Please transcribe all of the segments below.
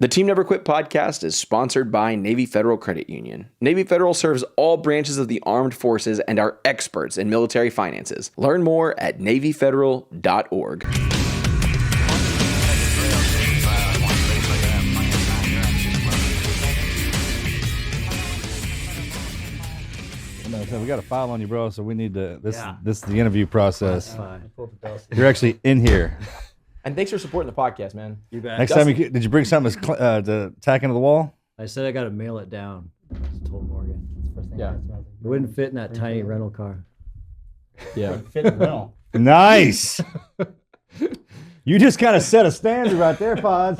The Team Never Quit podcast is sponsored by Navy Federal Credit Union. Navy Federal serves all branches of the armed forces and are experts in military finances. Learn more at NavyFederal.org. So we got a file on you, bro. So we need to. This is the interview process. Fine. You're actually in here. And thanks for supporting the podcast, man. You bet. Next time, did you bring something to tack into the wall? I said I got to mail it down. I just told Morgan. Yeah. It wouldn't fit in that tiny rental car. Yeah. Fit it well. Nice. You just kind of set a standard right there, Pods.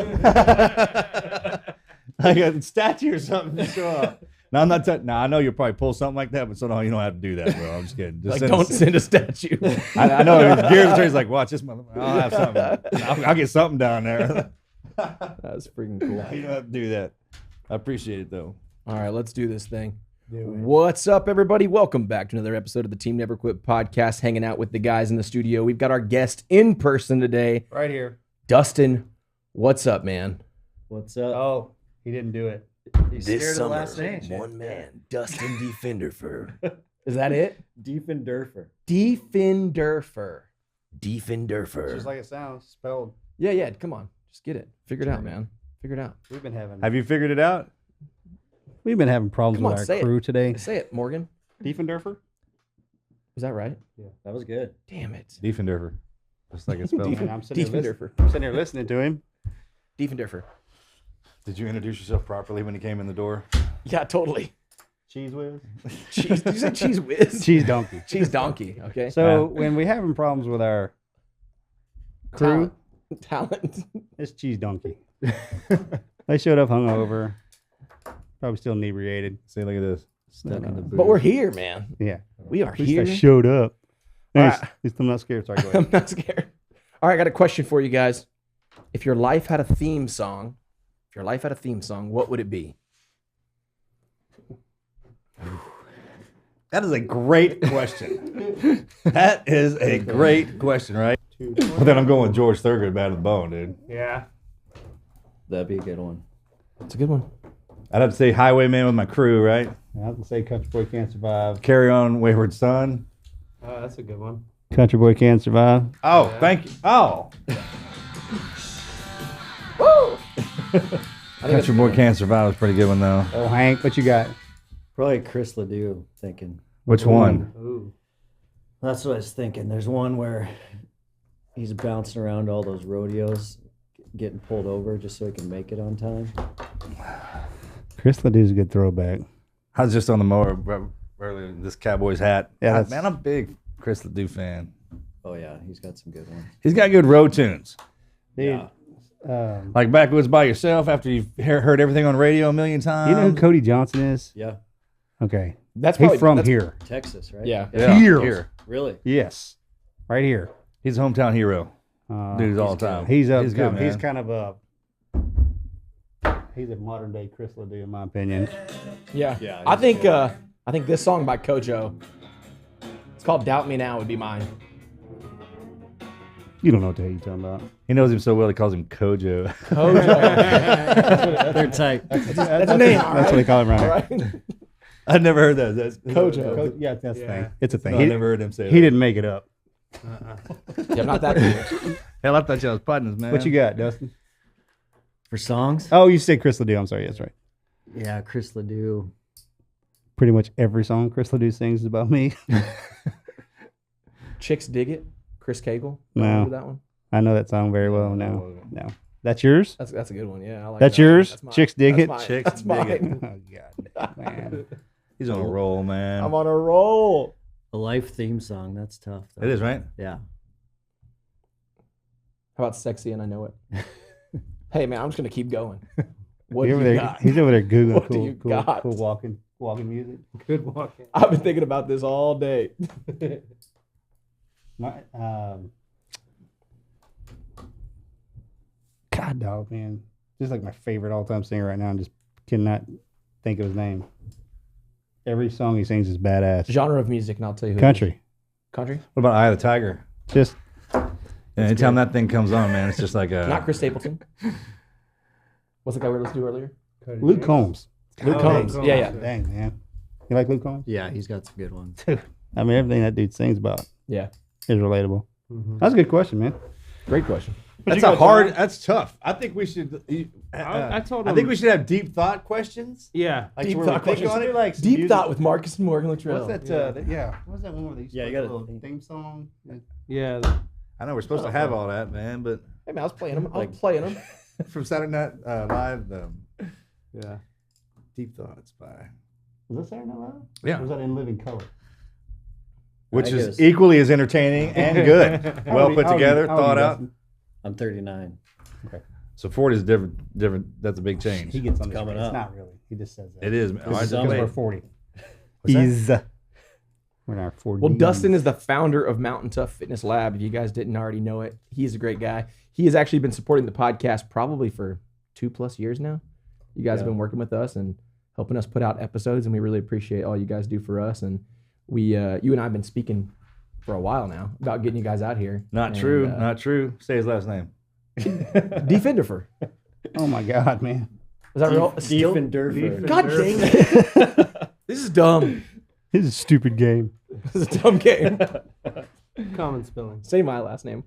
Like a statue or something to show up. No, I'm not. I know you'll probably pull something like that, but so no, you don't have to do that, bro. I'm just kidding. Just Like, send a statue. I know. Gears Attorney's like, watch this motherfucker. I'll have something. I'll get something down there. That's freaking cool. You don't have to do that. I appreciate it, though. All right, let's do this thing. What's up, everybody? Welcome back to another episode of the Team Never Quit podcast, hanging out with the guys in the studio. We've got our guest in person today. Right here. Dustin, what's up, man? What's up? Oh, he didn't do it. He's This scared of the summer, last name. one man, Dustin Diefenderfer. Is that it? Diefenderfer. Diefenderfer. It's Diefenderfer. just like it sounds spelled. Yeah, come on. Just get it. Figure it out, man. Figure it out. We've been having Have you figured it out? problems Come on, with say our it. crew today. Say it, Morgan. Diefenderfer? Is that right? Yeah, that was good. Damn it. Diefenderfer. Just like it's spelled. And I'm sitting Diefenderfer. here listening to him. Diefenderfer. Did you introduce yourself properly when you came in the door? Yeah, totally. Cheese whiz. Cheese. Did you say cheese whiz? Cheese donkey. Cheese donkey. Okay. So when we having problems with our crew, Talent. it's cheese donkey. They showed up hungover, probably still inebriated. See, look at this. Stuck in the booth. But we're here, man. Yeah. We are At least here. I showed up. All At right. least I'm not scared. Sorry, go ahead. I'm not scared. All right, I got a question for you guys. If your life had a theme song, what would it be? That is a great question. That is a great question, right? But then I'm going with George Thorogood, Bad to the Bone, dude. Yeah. That'd be a good one. It's a good one. I'd have to say Highwayman with my crew, right? I can say Country Boy Can't Survive. Carry On, Wayward Son. Oh, that's a good one. Country Boy Can't Survive. Oh, Yeah. thank you. Oh. Woo! Country Boy Can't Survive was a pretty good one, though. Oh, Hank, what you got? Probably Chris Ledoux thinking. Which one? Ooh. That's what I was thinking. There's one where he's bouncing around all those rodeos, getting pulled over just so he can make it on time. Chris Ledoux's a good throwback. I was just on the mower earlier in this Cowboys hat. Yeah, that's- Man, I'm a big Chris Ledoux fan. Oh yeah, he's got some good ones. He's got good road tunes. Dude, Yeah. Like Backwoods by Yourself after you've heard everything on radio a million times. you know who Cody Johnson is? Yeah. Okay. That's He's probably from that's- here. Texas, right? Yeah. Yeah, Here. Really? Yes. Right here. He's a hometown hero. Dudes all the time. He's good, he's man. kind of a he's a modern day Chris Ledoux in my opinion. Yeah. Yeah, I think this song by Kojo, it's called Doubt Me Now, would be mine. You don't know what the hell you're talking about. He knows him so well he calls him Kojo. Kojo. They're tight. That's a name. That's what they call him around All here. right. I've never heard that. That's Kojo. Yeah, that's the thing. It's a thing. No, I never heard him say that. He didn't make it up. Yeah, I'm not that good. Hell, I thought you was partners, man. What you got, Dustin? For songs? Oh, you said Chris Ledoux. I'm sorry. That's right. Yeah, Chris Ledoux. Pretty much every song Chris Ledoux sings is about me. Chicks Dig It, Chris Cagle. No. Remember that one? I know that song very well now. No. That's yours? That's a good one. Yeah, I like That's that. yours? That's mine. Chicks Dig That's It? mine. Chicks That's Dig It. mine. Oh, God. Man. He's on a roll, man. I'm on a roll. A life theme song. That's tough. though. It is, right? Yeah. How about Sexy and I Know It? Hey, man, I'm just going to keep going. What He's do over you there, got? he's over there Googling What do you got? cool walking music. Good walking. I've been thinking about this all day. My, God, dog, man. This is like my favorite all-time singer right now. I just cannot think of his name. Every song he sings is badass. Genre of music, and I'll tell you who. it is. Country. Country? What about Eye of the Tiger? Just Yeah, anytime that thing comes on, man, it's just like a. Not Chris Stapleton. What's the guy we were listening to earlier? Luke Combs. Luke Combs. Yeah, yeah. Dang, man. You like Luke Combs? Yeah, he's got some good ones. I mean, everything that dude sings about Yeah. is relatable. That's a good question, man. Great question. That's a hard. That's tough. I think we should. I told I him. think we should have deep thought questions. Yeah. Like Deep where thought we think questions. on it. Like some Deep music. thought with Marcus and Morgan Luttrell. What's that? Yeah. What's that one where they used Yeah, to you play a gotta- little theme song? Yeah. I know we're supposed to have all that, man, but Hey, man, I was playing them. I was playing them. from Saturday Night Live, Yeah. Deep Thoughts by Was that Saturday Night Live? Yeah. Or was that in Living Color? which I is guess- equally as entertaining and good. Well put together, thought out. I'm 39. So 40 is different. That's a big change. He gets on the coming screen. up. It's not really. He just says that. It is. This Oh, I is just on played. We're 40. What's that? He's we're in our 40s. Well, Dustin is the founder of Mountaintop Fitness Lab. If you guys didn't already know it, he's a great guy. He has actually been supporting the podcast probably for 2+ years now. You guys have been working with us and helping us put out episodes, and we really appreciate all you guys do for us. And we, you and I have been speaking for a while now about getting you guys out here. Not And, true. Not true. Say his last name. Diefenderfer. Oh my God, man. Was that real? Still? Diefenderfer. God dang it. This is dumb. This is a stupid game. This is a dumb game. Common spelling. Say my last name.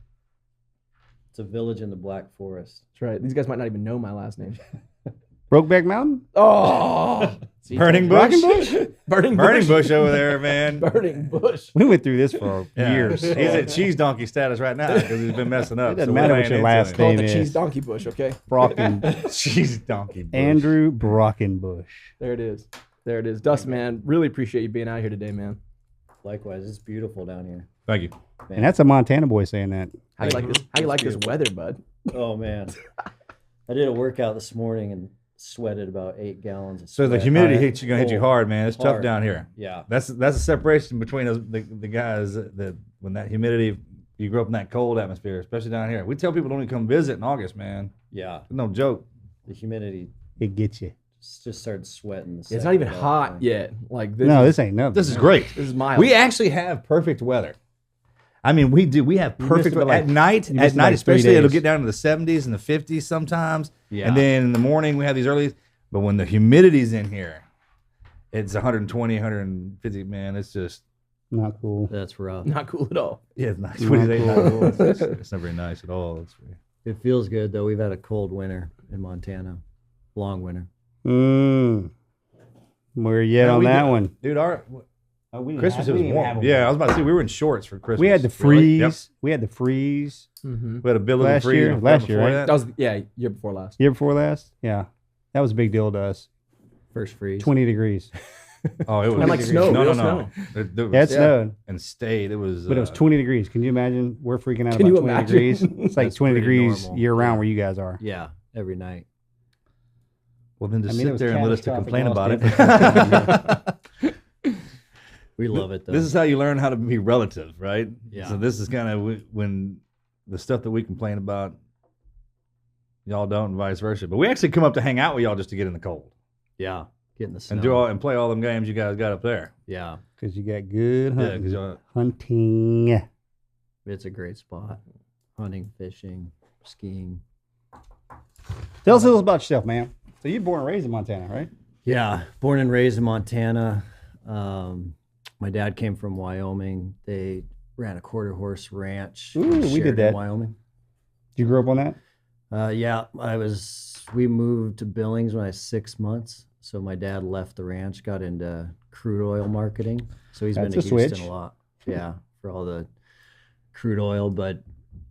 It's a village in the Black Forest. That's right. These guys might not even know my last name. Brokeback Mountain? Oh. See, Burning told you. Bush? Burning Burning Bush. Bush over there, man. Burning Bush. We went through this for Yeah. years. He's at cheese donkey status right now because he's been messing up. It doesn't so we're matter what laying your into last him. Call it name the is. cheese donkey bush, okay? Brocken. Cheese donkey. Bush. Andrew Brockenbush. There it is. There it is. Dustin, man, really appreciate you being out here today, man. Likewise, it's beautiful down here. Thank you. And that's a Montana boy saying that. How you like this? How you like this weather, bud? Oh man, I did a workout this morning and sweated about 8 gallons of So the sweat. humidity hits you, gonna hit you hard, man. It's tough Hard. down here. Yeah, That's a separation between the guys that when that humidity, you grew up in that cold atmosphere, especially down here. We tell people don't even come visit in August, man. yeah. No joke. The humidity It gets you. just started sweating. It's not even hot yet. Like this. No, is, this ain't nothing. This is great. this is mild. We actually have perfect weather. I mean, we do. We have perfect it by weather. At night. you At missed it night, by 3 especially, it'll days. get down to the 70s and the 50s sometimes. Yeah. And then in the morning, we have these early. But when the humidity's in here, it's 120, 150. Man, it's just not cool. That's rough. not cool at all. yeah, it's nice. Not What do you think? cool. It's not very nice at all. It's very, It feels good though. We've had a cold winter in Montana, long winter. Where you at No, on we that did- one? dude, our We Christmas it was warm. Yeah, I was about to say we were in shorts for Christmas. We had the Really? freeze. Yep. We had the freeze Mm-hmm. We had a bill of Last freeze year- last year, before right? That was year before last. year before last. Yeah, that was a big deal to us. First freeze. 20 degrees. Oh, it was And like snow, No, real no. It was, Yeah, it snowed, and stayed. It was. but it was 20 degrees. Can you imagine? We're freaking out Can about you 20 imagine? degrees. It's like That's 20 pretty degrees normal. year round where you guys are. Yeah, every night. Well, then just I mean, it sit was there and let us to catastrophic complain loss about it. We love it though. This is how you learn how to be relative, right? Yeah. So this is kind of when the stuff that we complain about, y'all don't, and vice versa. But we actually come up to hang out with y'all just to get in the cold yeah, getting the snow. and play all them games you guys got up there. Yeah, Because you got good Yeah, hunting. because y'all. Hunting. it's a great spot. Hunting, fishing, skiing. Tell us a little about yourself, man. So you're born and raised in Montana, right? Yeah, born and raised in Montana. My dad came from Wyoming. They ran a quarter horse ranch. Ooh, in we did Sheridan, that. Wyoming. Did you grow up on that? Yeah, we moved to Billings when I was 6 months. So my dad left the ranch, got into crude oil marketing. So he's That's been a to Houston switch. a lot. Yeah, for all the crude oil, but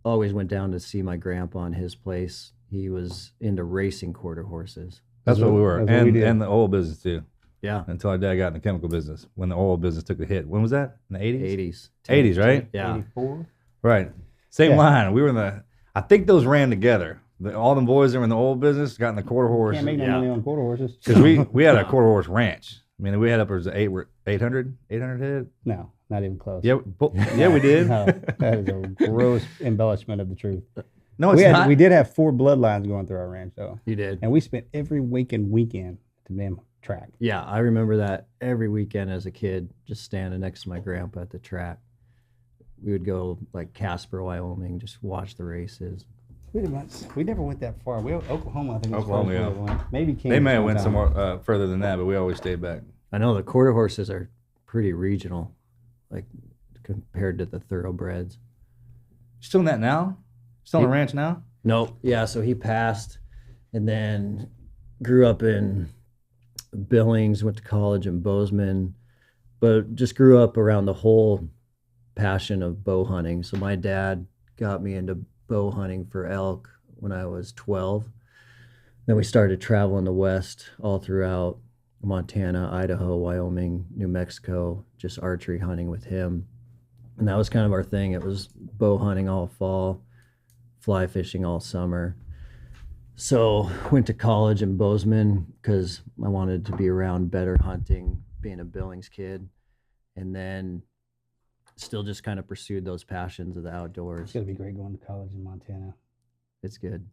always went down to see my grandpa in his place. He was into racing quarter horses. That's what we were, That's what we and did. and the oil business too. Yeah, Until our dad got in the chemical business, when the oil business took the hit. When was that? In the 80s. 80s. 80s, right? Yeah. 84. Right. Same Yeah. line. We were in the. I think those ran together. All them boys that were in the oil business got in the quarter horse. Can't make no Yeah. money on quarter horses. Because we had a quarter horse ranch. I mean, we had upwards of 800 head. No, not even close. Yeah, yeah, we did. No, that is a gross embellishment of the truth. No, it's not. We did have 4 bloodlines going through our ranch, though. You did. And we spent every weekend at the damn track. Yeah, I remember that every weekend as a kid, just standing next to my grandpa at the track. We would go like Casper, Wyoming, just watch the races. We never went that far. Oklahoma, I think. Oklahoma, yeah. Went. Maybe Kansas. They may have one went time. somewhere further than that, but we always stayed back. I know the quarter horses are pretty regional, like compared to the thoroughbreds. Still in that now? Still on the ranch now? Nope. Yeah, so he passed and then grew up in Billings, went to college in Bozeman, but just grew up around the whole passion of bow hunting. So my dad got me into bow hunting for elk when I was 12. Then we started traveling the west all throughout Montana, Idaho, Wyoming, New Mexico, just archery hunting with him. And that was kind of our thing. It was bow hunting all fall, fly fishing all summer. So went to college in Bozeman because I wanted to be around better hunting, being a Billings kid. And then still just kind of pursued those passions of the outdoors. It's gonna be great going to college in Montana. It's good.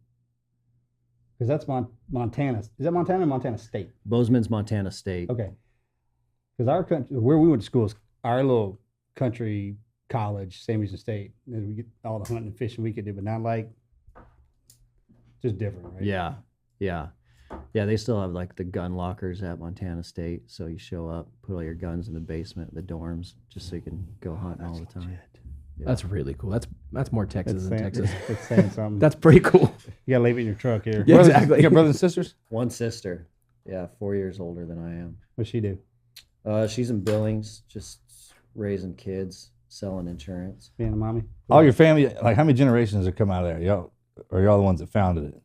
Because that's Montana. Is that Montana or Montana State? Bozeman's Montana State. Okay. Because our country, where we went to school, is our little country college, same as the state. And we get all the hunting and fishing we could do, but not like, just different, right? Yeah. Yeah. Yeah, they still have like the gun lockers at Montana State. So you show up, put all your guns in the basement of the dorms just so you can go hunting all the time. Yeah. That's really cool. That's more Texas than Texas. It's saying something. That's pretty cool. You gotta leave it in your truck here. Yeah, exactly. You got brothers and sisters? One sister. Yeah, 4 years older than I am. What's she do? She's in Billings, just raising kids, selling insurance. Being a mommy? All your family, like how many generations have come out of there? Y'all the ones that founded it?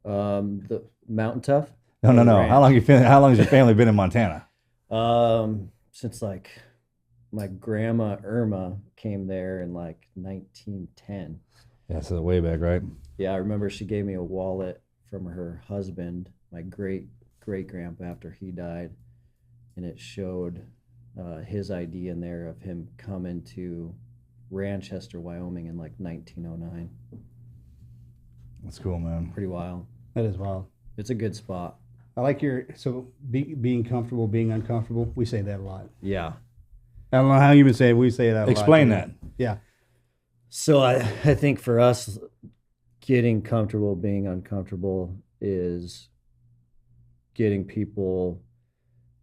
The Mountaintop? No. Ranch. How long has your family been in Montana? Since like my grandma Irma came there in like 1910. Yeah, so way back, right? Yeah, I remember she gave me a wallet from her husband, my great-grandpa after he died, and it showed his ID in there of him coming to Ranchester, Wyoming in like 1909. That's cool, man. Pretty wild. That is wild. It's a good spot. I like being comfortable, being uncomfortable. We say that a lot. Yeah. I don't know how you would say it. We say that a lot. Explain that. Yeah. So I think for us, getting comfortable being uncomfortable is getting people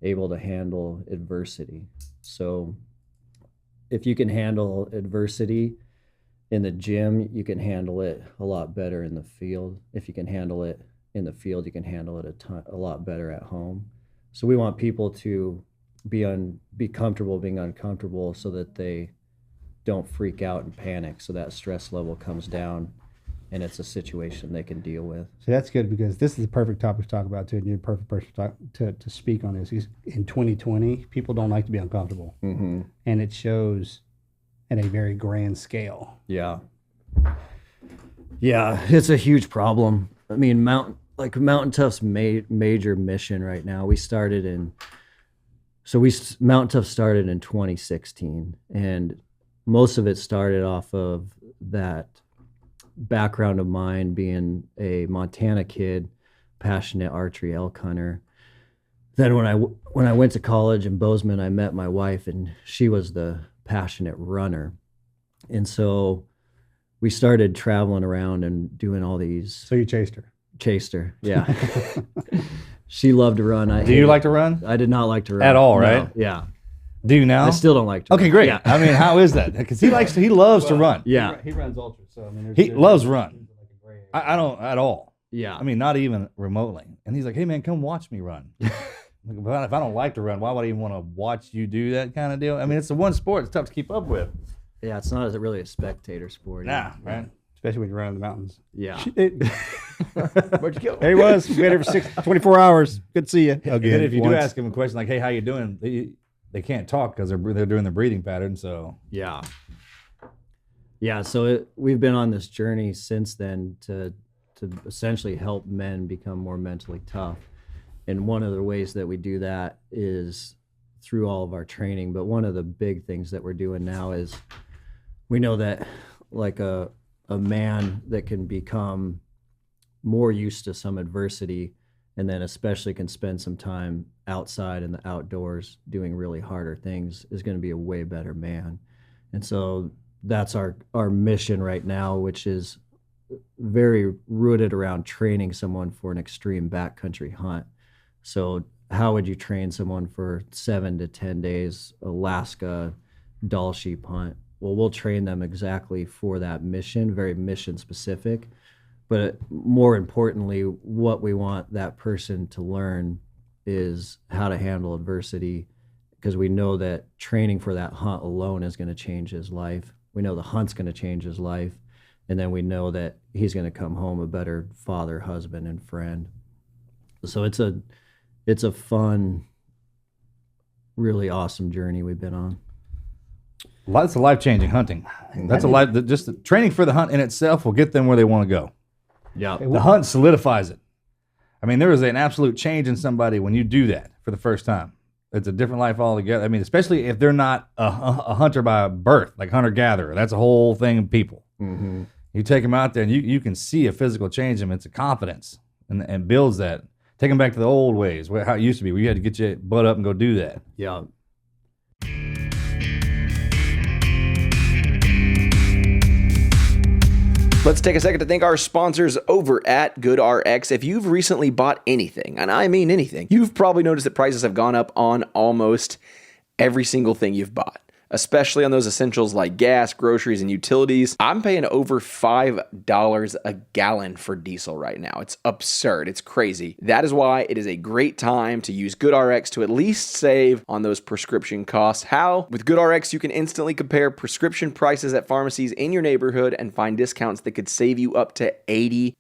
able to handle adversity. So if you can handle adversity in the gym, you can handle it a lot better in the field. If you can handle it in the field, you can handle it a lot better at home. So we want people to be comfortable being uncomfortable so that they don't freak out and panic, so that stress level comes down and it's a situation they can deal with. So that's good because this is the perfect topic to talk about too, and you're the perfect person to speak on this. In 2020, people don't like to be uncomfortable, Mm-hmm. and it shows at a very grand scale. Yeah, it's a huge problem. I mean, Mountaintough's major mission right now. Mountaintop started in 2016, and most of it started off of that background of mine being a Montana kid, passionate archery elk hunter. Then when I went to college in Bozeman, I met my wife, and she was the passionate runner. And so we started traveling around and doing all these. So you chased her. Yeah. She loved to run. Do you like to run? I did not like to run. At all, No. right? Yeah. Do you now? I still don't like to run. Okay, great. Yeah. I mean, how is that? Because he loves to run. Yeah. He runs ultra, so I mean, He loves run. I don't at all. Yeah. I mean, not even remotely. And he's like, "Hey, man, come watch me run." Like, but if I don't like to run, why would I even want to watch you do that kind of deal? I mean, it's the one sport it's tough to keep up with. Yeah, it's not really a spectator sport. Nah, right? especially when you run in the mountains. Yeah. Where'd you go? There he was. We had here for 24 hours. Good to see you. Again, if you do ask him a question like, "Hey, how you doing?" They can't talk because they're doing the breathing pattern. So Yeah. Yeah. So we've been on this journey since then to essentially help men become more mentally tough. And one of the ways that we do that is through all of our training. But one of the big things that we're doing now is we know that like a man that can become more used to some adversity and then especially can spend some time outside in the outdoors doing really harder things is going to be a way better man. And so that's our mission right now, which is very rooted around training someone for an extreme backcountry hunt. So how would you train someone for 7 to 10 days Alaska doll sheep hunt? Well, we'll train them exactly for that mission, very mission specific. But more importantly, what we want that person to learn is how to handle adversity, because we know that training for that hunt alone is going to change his life. We know the hunt's going to change his life. And then we know that he's going to come home a better father, husband, and friend. So it's a fun, really awesome journey we've been on. That's a life-changing hunting. That's a life. Just the training for the hunt in itself will get them where they want to go. Yeah. The hunt solidifies it. I mean, there is an absolute change in somebody when you do that for the first time. It's a different life altogether. I mean, especially if they're not a hunter by birth, like hunter-gatherer. That's a whole thing of people. Mm-hmm. You take them out there, and you can see a physical change in them. It's a confidence, and builds that. Take them back to the old ways, how it used to be, where you had to get your butt up and go do that. Yeah. Let's take a second to thank our sponsors over at GoodRx. If you've recently bought anything, and I mean anything, you've probably noticed that prices have gone up on almost every single thing you've bought, especially on those essentials like gas, groceries, and utilities. I'm paying over $5 a gallon for diesel right now. It's absurd. It's crazy. That is why it is a great time to use GoodRx to at least save on those prescription costs. How? With GoodRx, you can instantly compare prescription prices at pharmacies in your neighborhood and find discounts that could save you up to 80%.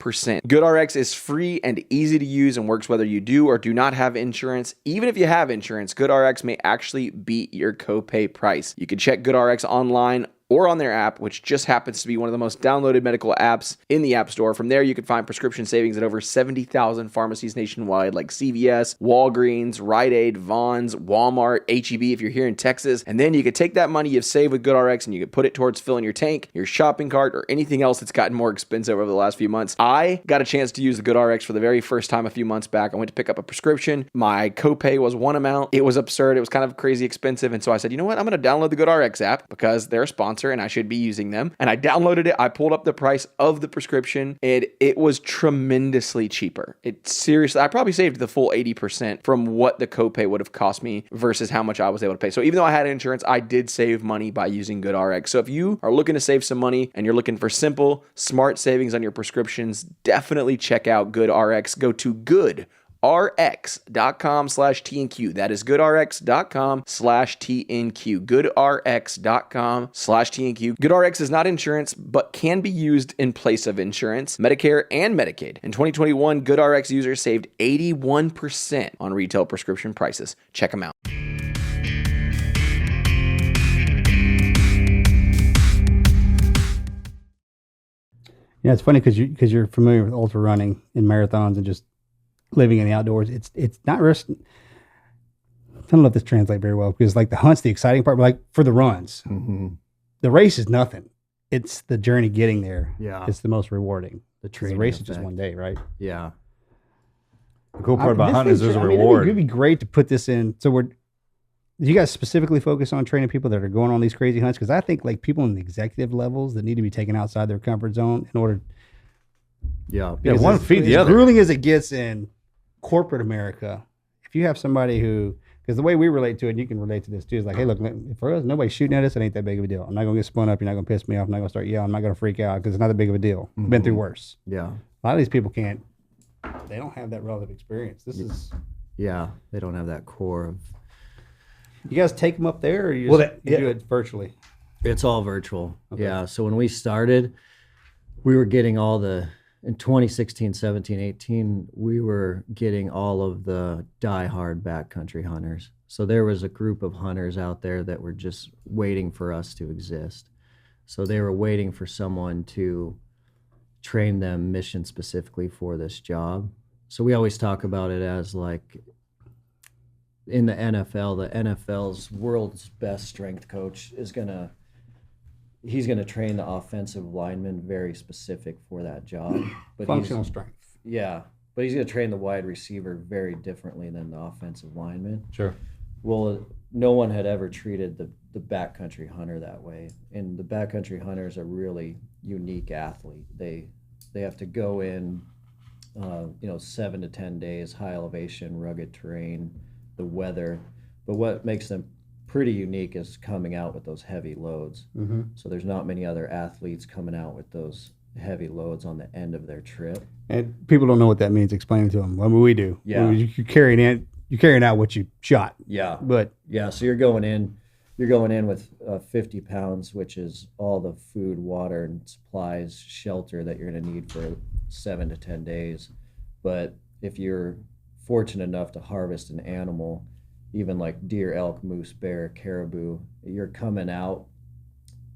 GoodRx is free and easy to use and works whether you do or do not have insurance. Even if you have insurance, GoodRx may actually beat your copay price. You can check GoodRx online or on their app, which just happens to be one of the most downloaded medical apps in the App Store. From there, you can find prescription savings at over 70,000 pharmacies nationwide, like CVS, Walgreens, Rite Aid, Vons, Walmart, H-E-B if you're here in Texas. And then you could take that money you've saved with GoodRx and you could put it towards filling your tank, your shopping cart, or anything else that's gotten more expensive over the last few months. I got a chance to use the GoodRx for the very first time a few months back. I went to pick up a prescription. My copay was one amount. It was absurd. It was kind of crazy expensive. And so I said, you know what? I'm going to download the GoodRx app because they're a sponsor and I should be using them. And I downloaded it. I pulled up the price of the prescription and it was tremendously cheaper. It seriously, I probably saved the full 80% from what the copay would have cost me versus how much I was able to pay. So even though I had insurance, I did save money by using GoodRx. So if you are looking to save some money and you're looking for simple, smart savings on your prescriptions, definitely check out GoodRx. Go to goodrx.com/TNQ. That is goodrx.com/TNQ. goodrx.com/TNQ. GoodRx is not insurance, but can be used in place of insurance, Medicare, and Medicaid. In 2021, GoodRx users saved 81% on retail prescription prices. Check them out. Yeah, it's funny because you're familiar with ultra running and marathons and just living in the outdoors. It's not risk. I don't know if this translates very well because like the hunt's the exciting part, but like for the runs, the race is nothing. It's the journey getting there. Yeah. It's the most rewarding. The The training race is just effect. one day, right? Yeah. The cool part about This hunting is thing- there's a I mean, reward. It'd be great to put this in. So do you guys specifically focus on training people that are going on these crazy hunts? Because I think like people in the executive levels that need to be taken outside their comfort zone in order. Yeah. Yeah, one feed the as other. grueling as it gets in corporate America, if you have somebody who, because the way we relate to it, and you can relate to this too, is like, hey, look, for us, nobody's shooting at us. It ain't that big of a deal. I'm not going to get spun up. You're not going to piss me off. I'm not going to start yelling. I'm not going to freak out because it's not that big of a deal. I've been through worse. Yeah. A lot of these people can't, they don't have that relative experience. This is, Yeah. They don't have that core of. you guys take them up there or you, Well, you do it virtually? It's all virtual. Okay. Yeah. So when we started, we were getting all the, in 2016, 17, 18, we were getting all of the diehard backcountry hunters. So there was a group of hunters out there that were just waiting for us to exist. So they were waiting for someone to train them mission specifically for this job. So we always talk about it as like in the NFL's world's best strength coach is he's going to train the offensive lineman very specific for that job. But Functional strength. Yeah, but he's going to train the wide receiver very differently than the offensive lineman. Sure. Well, no one had ever treated the backcountry hunter that way. And the backcountry hunter is a really unique athlete. they have to go in, 7 to 10 days, high elevation, rugged terrain, the weather. But what makes them pretty unique is coming out with those heavy loads. Mm-hmm. So there's not many other athletes coming out with those heavy loads on the end of their trip. And people don't know what that means. Explain it to them. I mean, we do. Yeah. You're carrying out what you shot. Yeah. But Yeah, so you're going in with 50 pounds, which is all the food, water, and supplies, shelter that you're going to need for 7 to 10 days. But if you're fortunate enough to harvest an animal, even like deer, elk, moose, bear, caribou, you're coming out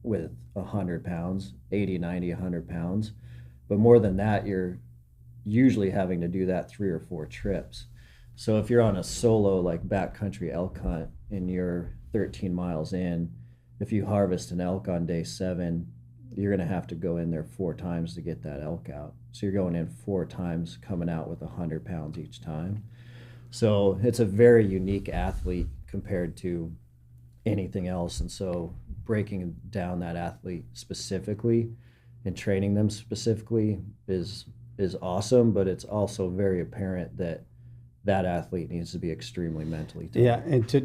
with 100 pounds, 80, 90, 100 pounds. But more than that, you're usually having to do that 3 or 4 trips. So if you're on a solo like backcountry elk hunt and you're 13 miles in, if you harvest an elk on day 7, you're going to have to go in there 4 times to get that elk out. So you're going in 4 times, coming out with 100 pounds each time. So it's a very unique athlete compared to anything else. And so breaking down that athlete specifically and training them specifically is awesome, but it's also very apparent that that athlete needs to be extremely mentally tough. yeah, and to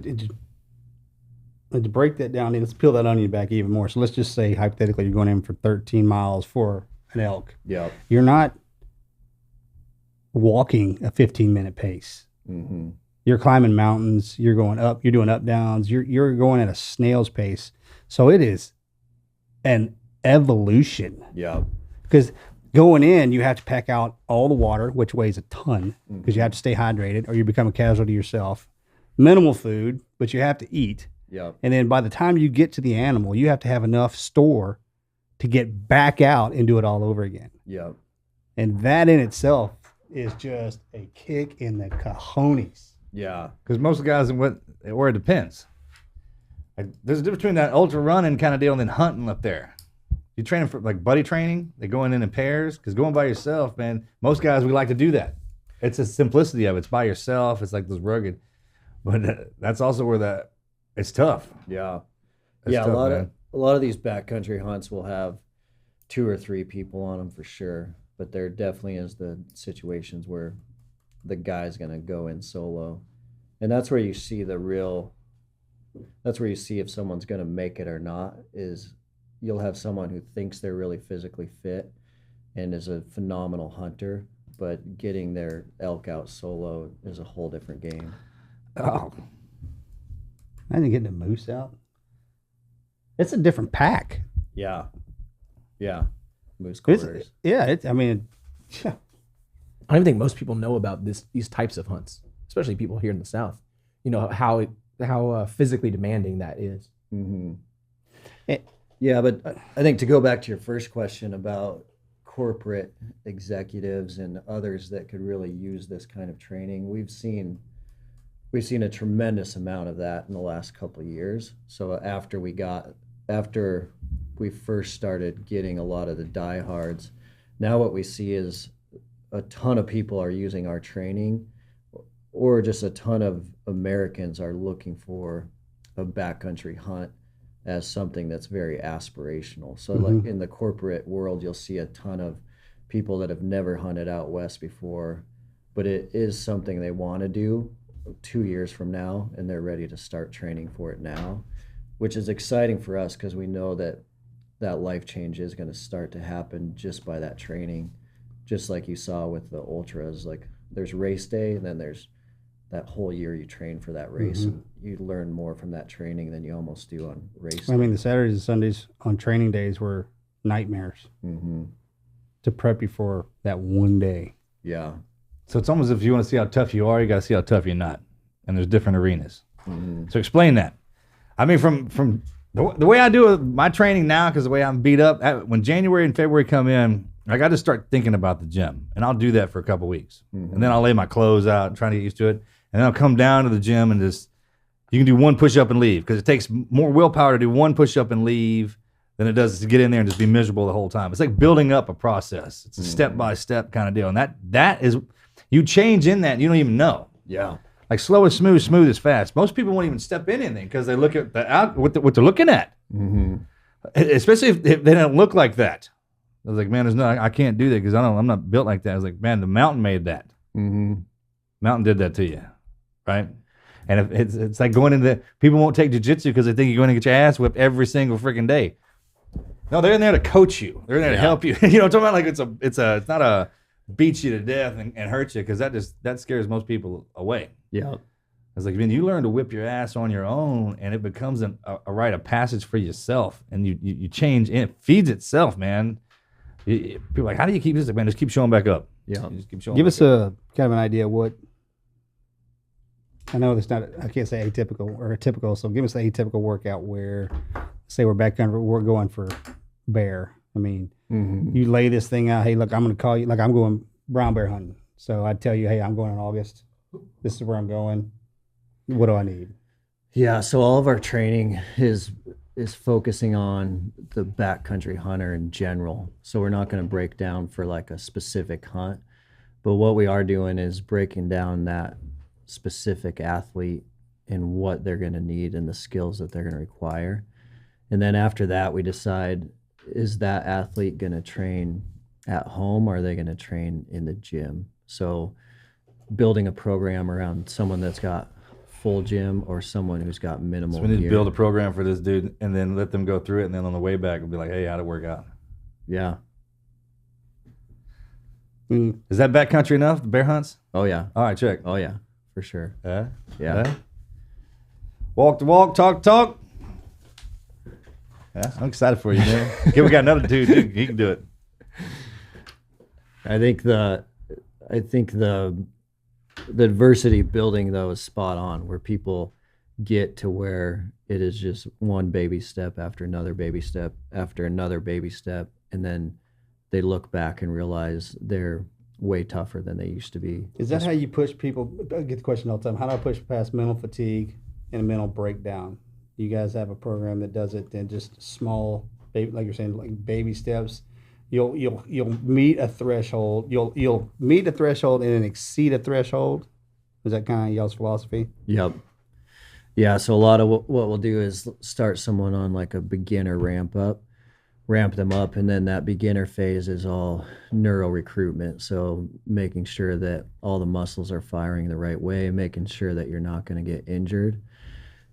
break that down, let's peel that onion back even more. So let's just say hypothetically you're going in for 13 miles for an elk. Yep. You're not walking a 15-minute pace. Mm-hmm. You're climbing mountains. You're going up. You're doing up downs. You're going at a snail's pace. So it is an evolution. Yep. Because going in, you have to pack out all the water, which weighs a ton, because you have to stay hydrated, or you become a casualty yourself. Minimal food, but you have to eat. Yep. And then by the time you get to the animal, you have to have enough store to get back out and do it all over again. Yep. And that in itself is just a kick in the cojones. Yeah. Because most guys, where it depends. Like, there's a difference between that ultra running kind of deal and then hunting up there. You training for like buddy training, they going in pairs. Because going by yourself, man, most guys, we like to do that. It's the simplicity of it. It's by yourself. It's like those rugged. But that's also where it's tough. Yeah. It's yeah. tough, A lot of these backcountry hunts will have 2 or 3 people on them for sure. But there definitely is the situations where the guy's going to go in solo. And that's where you see that's where you see if someone's going to make it or not, is you'll have someone who thinks they're really physically fit and is a phenomenal hunter, but getting their elk out solo is a whole different game. Oh. Imagine getting a moose out. It's a different pack. Yeah. Yeah. Moose quarters. I I don't even think most people know about these types of hunts, especially people here in the South. You know how physically demanding that is. Mm-hmm. Yeah, but I think to go back to your first question about corporate executives and others that could really use this kind of training, we've seen a tremendous amount of that in the last couple of years. So after we first started getting a lot of the diehards, now what we see is a ton of people are using our training, or just a ton of Americans are looking for a backcountry hunt as something that's very aspirational. So like in the corporate world, you'll see a ton of people that have never hunted out west before, but it is something they want to do 2 years from now, and they're ready to start training for it now, which is exciting for us because we know that life change is going to start to happen just by that training. Just like you saw with the ultras, like there's race day and then there's that whole year you train for that race, and you learn more from that training than you almost do on race day. I mean, the Saturdays and Sundays on training days were nightmares to prep you for that one day. Yeah. So it's almost if you want to see how tough you are, you got to see how tough you're not. And there's different arenas. So explain that. I mean, from the way I do my training now, because the way I'm beat up, when January and February come in, I got to start thinking about the gym. And I'll do that for a couple weeks. And then I'll lay my clothes out and try to get used to it. And then I'll come down to the gym and you can do one push-up and leave, because it takes more willpower to do one push-up and leave than it does to get in there and just be miserable the whole time. It's like building up a process. It's a step-by-step kind of deal. And that is, you change in that and you don't even know. Yeah. Like slow is smooth, smooth is fast. Most people won't even step in anything because they look at what they're looking at. Especially if they don't look like that. I was like, man, I can't do that because I'm not built like that. I was like, man, the mountain made that. Mm-hmm. Mountain did that to you, right? And if it's like going into people won't take jiu-jitsu because they think you're going to get your ass whipped every single freaking day. No, they're in there to coach you. They're in there to help you. You know what I'm talking about? Like it's not a beat you to death and hurt you because that scares most people away. Yeah. It's like, man, you learn to whip your ass on your own, and it becomes a rite of passage for yourself, and you change, and it feeds itself, man. People are like, how do you keep this? Like, man, just keep showing back up. Yeah. Just keep showing Give back us a kind of an idea what. I know it's not. I can't say atypical or atypical. So give us an atypical workout where, say, we're backcountry, we're going for bear. I mean, you lay this thing out. Hey, look, I'm going to call you. Like I'm going brown bear hunting. So I'd tell you, hey, I'm going in August. This is where I'm going. What do I need? Yeah, so all of our training is focusing on the backcountry hunter in general. So we're not going to break down for like a specific hunt, but what we are doing is breaking down that specific athlete and what they're going to need and the skills that they're going to require. And then after that, we decide, is that athlete going to train at home or are they going to train in the gym? So building a program around someone that's got full gym or someone who's got minimal. So we need gear. to build a program for this dude and then let them go through it, and then on the way back we'll be like, hey, how'd it work out? Yeah. Is that backcountry enough, the bear hunts? Oh yeah. All right, check. Oh yeah, for sure. Yeah. Yeah. Walk the walk, talk the talk. Yeah, I'm excited for you, man. Okay, we got another dude. He can do it. I think the adversity building though is spot on, where people get to where it is just one baby step after another baby step after another baby step, and then they look back and realize they're way tougher than they used to be. Is that how you push people? I get the question all the time. How do I push past mental fatigue and a mental breakdown? You guys have a program that does it in just small, baby, like you're saying, like baby steps. You'll meet a threshold. You'll meet a threshold and then exceed a threshold. Is that kind of y'all's philosophy? Yep. Yeah. So a lot of what we'll do is start someone on like a beginner ramp them up, and then that beginner phase is all neuro recruitment. So making sure that all the muscles are firing the right way, making sure that you're not going to get injured.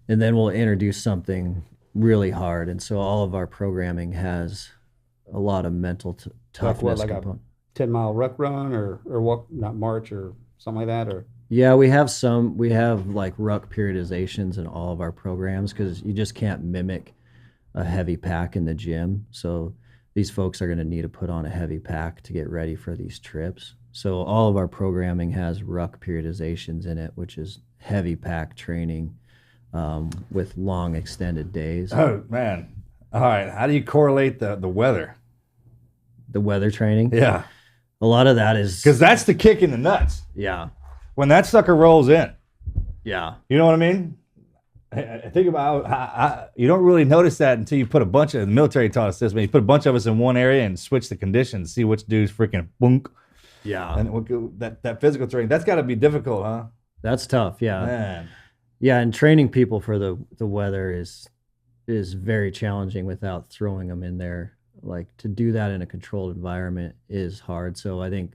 And then we'll introduce something really hard. And so all of our programming has a lot of mental toughness. Like a 10-mile ruck run or walk, not march or something like that? Or yeah, we have like ruck periodizations in all of our programs because you just can't mimic a heavy pack in the gym. So these folks are going to need to put on a heavy pack to get ready for these trips. So all of our programming has ruck periodizations in it, which is heavy pack training with long extended days. Oh man. All right. How do you correlate the weather? The weather training? Yeah. A lot of that is Because that's the kick in the nuts. yeah. When that sucker rolls in. Yeah. You know what I mean? I think about how you don't really notice that until you put a bunch of, the military taught us this, man. You put a bunch of us in one area and switch the conditions, see which dude's freaking boonk. Yeah. And that physical training, that's got to be difficult, huh? That's tough. Yeah. Man. Yeah, and training people for the weather is very challenging without throwing them in there. Like to do that in a controlled environment is hard. So I think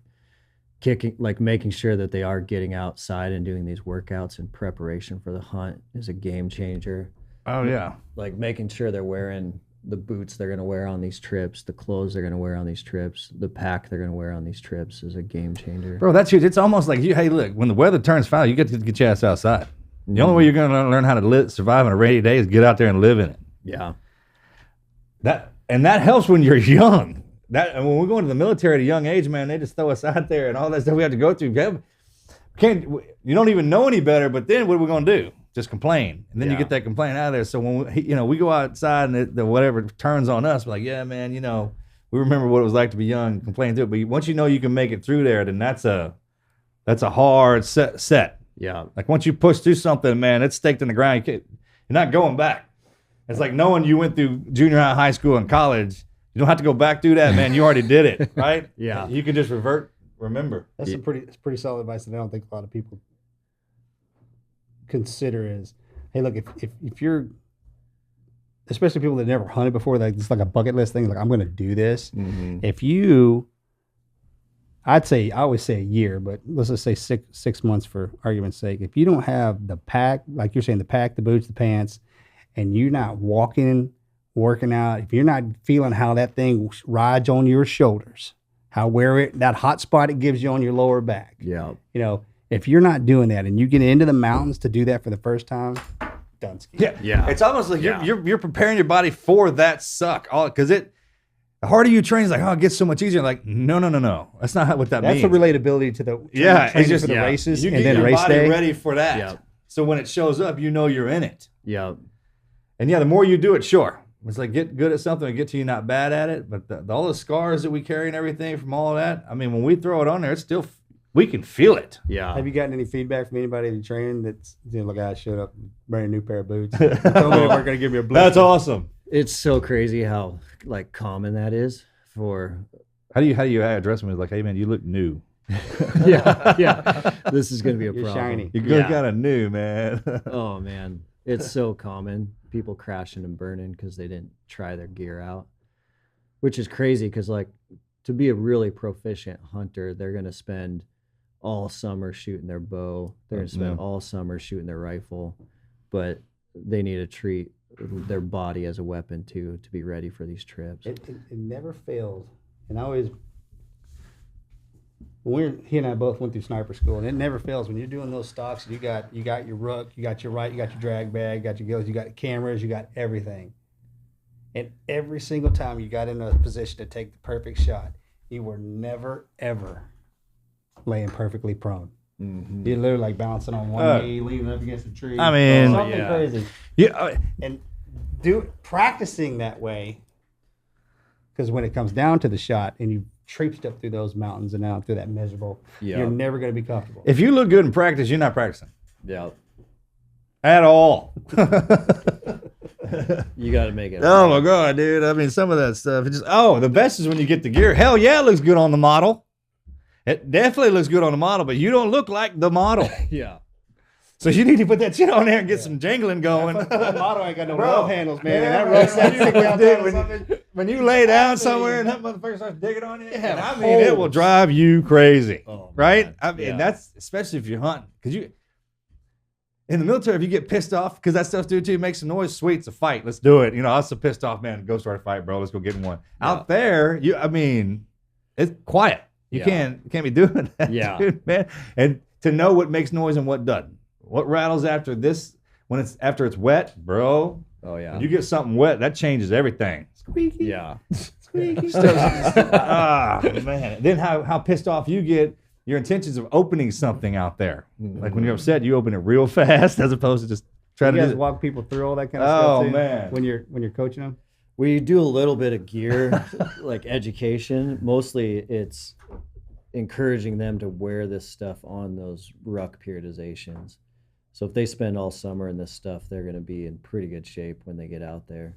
making sure that they are getting outside and doing these workouts in preparation for the hunt is a game changer. Oh yeah. Like making sure they're wearing the boots they're going to wear on these trips, the clothes they're going to wear on these trips, the pack they're going to wear on these trips is a game changer. Bro, that's huge. It's almost like hey, look, when the weather turns foul, you get to get your ass outside. The only way you're going to learn how to survive on a rainy day is get out there and live in it. Yeah. That helps when you're young. And when we go into the military at a young age, man, they just throw us out there and all that stuff we have to go through. You don't even know any better, but then what are we going to do? Just complain. And then you get that complaint out of there. So when we go outside and the whatever turns on us, we're like, yeah, man, we remember what it was like to be young and complain through it. But once you know you can make it through there, then that's a hard set. Yeah. Like once you push through something, man, it's staked in the ground. You're not going back. It's like knowing you went through junior high, high school, and college. You don't have to go back through that, man. You already did it, right? Yeah. You can just remember. that's pretty solid advice that I don't think a lot of people consider is, hey, look, if you're especially people that never hunted before, like it's like a bucket list thing. Like I'm going to do this. Mm-hmm. If I always say a year, but let's just say 6 months for argument's sake. If you don't have the pack, like you're saying, the pack, the boots, the pants, and you're not walking, working out, if you're not feeling how that thing rides on your shoulders, that hot spot it gives you on your lower back. Yeah. You know, if you're not doing that and you get into the mountains to do that for the first time, done ski. Yeah. It's almost like you're preparing your body for that suck. Because the harder you train, it's like, it gets so much easier. Like, no. That's not what that means. That's the relatability to the training for the races you and get then your race body day. ready for that. Yeah. So when it shows up, you know you're in it. Yeah. And the more you do it, sure. It's like get good at something and get to you not bad at it. But all the scars that we carry and everything from all of that, I mean, when we throw it on there, it's still, we can feel it. Yeah. Have you gotten any feedback from anybody that trained that's like, I showed up wearing a new pair of boots? They told me they weren't going to give me a blister. That's awesome. It's so crazy how like common that is for. How do you address me? Like, hey man, you look new. Yeah. This is going to be a You're problem. shiny. You look kind of new, man. Oh man, it's so common. People crashing and burning because they didn't try their gear out, which is crazy because like to be a really proficient hunter, they're going to spend all summer shooting their bow. They're going to spend all summer shooting their rifle, but they need to treat their body as a weapon too to be ready for these trips. It never failed. And I always, he and I both went through sniper school, and it never fails when you're doing those stocks. You got your ruck, you got your drag bag, you got your gills, you got cameras, you got everything. And every single time you got in a position to take the perfect shot, you were never ever laying perfectly prone. Mm-hmm. You're literally like bouncing on one knee, leaning up against a tree. I mean, something crazy. Yeah. And practicing that way, because when it comes down to the shot and you traipsed up through those mountains and out through that miserable, you're never going to be comfortable. If you look good in practice, you're not practicing. Yeah. At all. You got to make it. Oh my God, dude. I mean, some of that stuff, the best is when you get the gear. Hell yeah, it looks good on the model. It definitely looks good on the model, but you don't look like the model. Yeah. So you need to put that shit on there and get some jingling going. That model ain't got no love handles, man. And that rush when you lay down somewhere and that motherfucker starts digging on you, Yeah, I mean, it will drive you crazy, right? Man. I mean, Yeah. that's especially if you're hunting, because in the military, if you get pissed off because that stuff's doing to you, makes some noise. Sweet, it's a fight. Let's do it. I was so pissed off, man. Go start a fight, bro. Let's go get in one. Yeah. Out there, it's quiet. You can't be doing that, dude, man. And to know what makes noise and what doesn't. What rattles after this after it's wet, bro? Oh yeah. When you get something wet, that changes everything. Squeaky. Yeah. Squeaky. Man. Then how pissed off you get, your intentions of opening something out there. Like when you're upset, you open it real fast as opposed to just trying You to guys walk people through all that kind of stuff too, man. when you're coaching them? We do a little bit of gear, like education. Mostly it's encouraging them to wear this stuff on those ruck periodizations. So if they spend all summer in this stuff, they're going to be in pretty good shape when they get out there.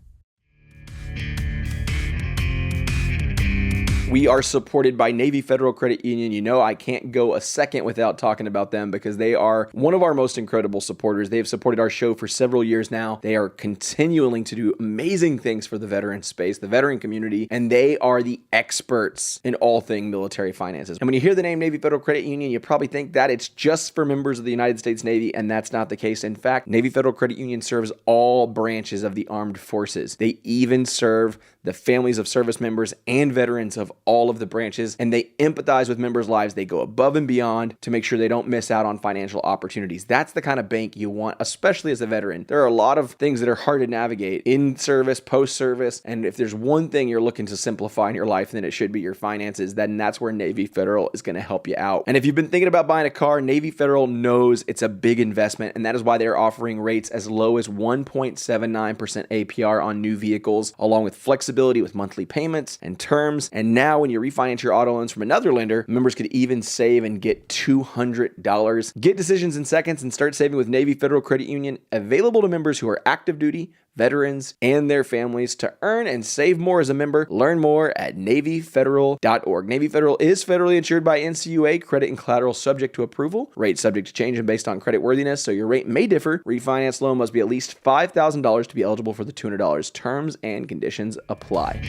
We are supported by Navy Federal Credit Union. You know, I can't go a second without talking about them because they are one of our most incredible supporters. They have supported our show for several years now. They are continuing to do amazing things for the veteran space, the veteran community, and they are the experts in all things military finances. And when you hear the name Navy Federal Credit Union, you probably think that it's just for members of the United States Navy, and that's not the case. In fact, Navy Federal Credit Union serves all branches of the armed forces. They even serve the families of service members and veterans of all of the branches, and they empathize with members' lives. They go above and beyond to make sure they don't miss out on financial opportunities. That's the kind of bank you want, especially as a veteran. There are a lot of things that are hard to navigate in service, post-service, and if there's one thing you're looking to simplify in your life, then it should be your finances. Then that's where Navy Federal is going to help you out. And if you've been thinking about buying a car, Navy Federal knows it's a big investment, and that is why they're offering rates as low as 1.79% APR on new vehicles, along with flexibility with monthly payments and terms. And now when you refinance your auto loans from another lender, members could even save and get $200. Get decisions in seconds and start saving with Navy Federal Credit Union, available to members who are active duty, veterans, and their families. To earn and save more as a member, learn more at NavyFederal.org. Navy Federal is federally insured by NCUA. Credit and collateral subject to approval. Rate subject to change and based on credit worthiness, so your rate may differ. Refinance loan must be at least $5,000 to be eligible for the $200. Terms and conditions apply.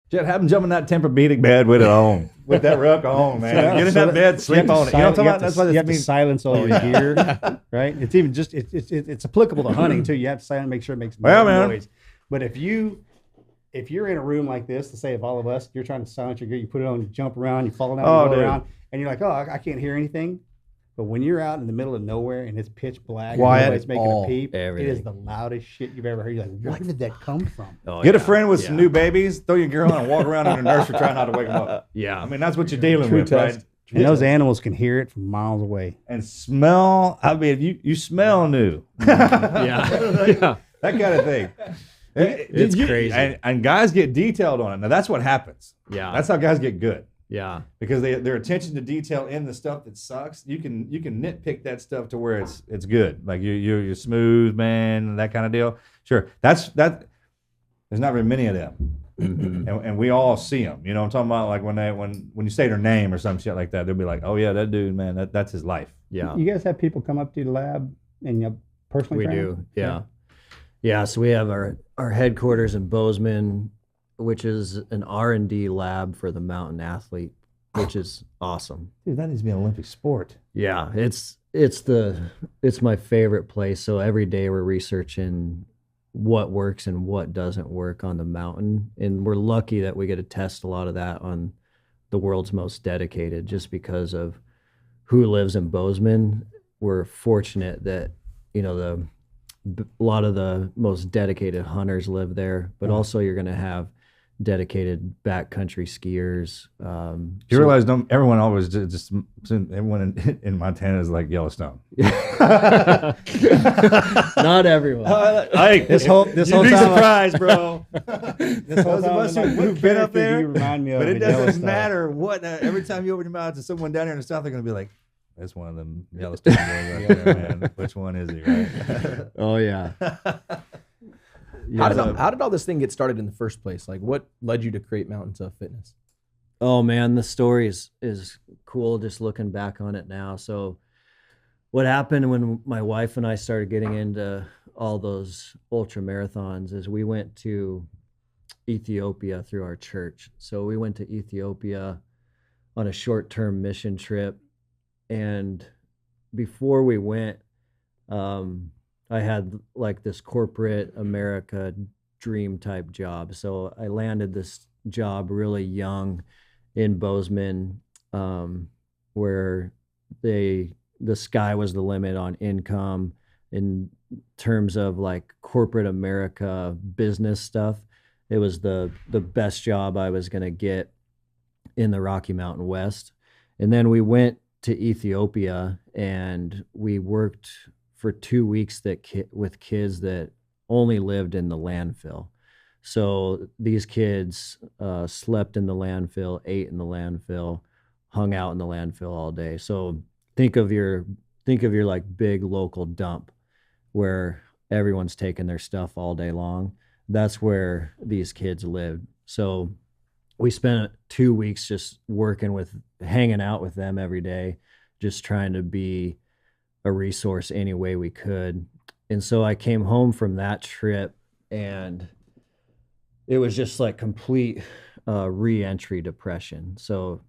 Shit, have them jump in that Tempur-Pedic bed with it on. With that ruck on, man. Get in that bed, sleep on it. You know what I'm talking about? That's what you have to means. silence all your gear, right? It's even just it's applicable to hunting too. You have to silence, make sure it makes Well, no man. noise. But if you're in a room like this, to say if all of us, you're trying to silence your gear, you put it on, you jump around, you fall down, you go around, and you're like, oh, I can't hear anything. But when you're out in the middle of nowhere and it's pitch black, Quiet. and nobody's making a peep, Everything. it is the loudest shit you've ever heard. You're like, where did that come from? Oh, Get a yeah. friend with some new babies, throw your gear on, and walk around in the nursery trying not to wake them up. Yeah. I mean, that's what you're dealing True with, test. right? And those animals can hear it from miles away. And smell. I mean, you smell new. Yeah. Yeah. That kind of thing. It's crazy. And guys get detailed on it. Now, that's what happens. Yeah. That's how guys get good. Yeah. Because their attention to detail in the stuff that sucks, you can nitpick that stuff to where it's good. Like you're smooth, man, that kind of deal. Sure, that. There's not very many of them, and we all see them. You know what I'm talking about? Like when you say their name or some shit like that, they'll be like, oh yeah, that dude, man, that's his life. Yeah. You guys have people come up to the lab and you personally We train do. them? Yeah. Yeah. So we have our headquarters in Bozeman, which is an R&D lab for the mountain athlete, which is awesome. Dude, that needs to be an Olympic sport. Yeah, it's my favorite place. So every day we're researching what works and what doesn't work on the mountain, and we're lucky that we get to test a lot of that on the world's most dedicated, just because of who lives in Bozeman. We're fortunate that a lot of the most dedicated hunters live there, but also you're going to have dedicated backcountry skiers. You realize everyone always just everyone in Montana is like Yellowstone. Not everyone. This whole You'd time, be surprised, bro. this whole Those of time, us I'm like, who've been up character do there, you remind me of but it in doesn't Yellowstone? matter what. Every time you open your mouth to someone down here in the south, they're gonna be like, "That's one of them Yellowstone boys right there, man. Which one is he?" Right? Oh yeah. How did all this thing get started in the first place? Like, what led you to create Mountaintop Fitness? Oh man, the story is cool just looking back on it now. So what happened when my wife and I started getting into all those ultra marathons is we went to Ethiopia through our church. So we went to Ethiopia on a short-term mission trip, and before we went, I had like this corporate America dream type job. So I landed this job really young in Bozeman, where the sky was the limit on income in terms of like corporate America business stuff. It was the best job I was going to get in the Rocky Mountain West. And then we went to Ethiopia and we worked for 2 weeks with kids that only lived in the landfill. So these kids slept in the landfill, ate in the landfill, hung out in the landfill all day. So think of your like big local dump where everyone's taking their stuff all day long. That's where these kids lived. So we spent 2 weeks just hanging out with them every day, just trying to be a resource any way we could. And so I came home from that trip and it was just like complete re-entry depression. So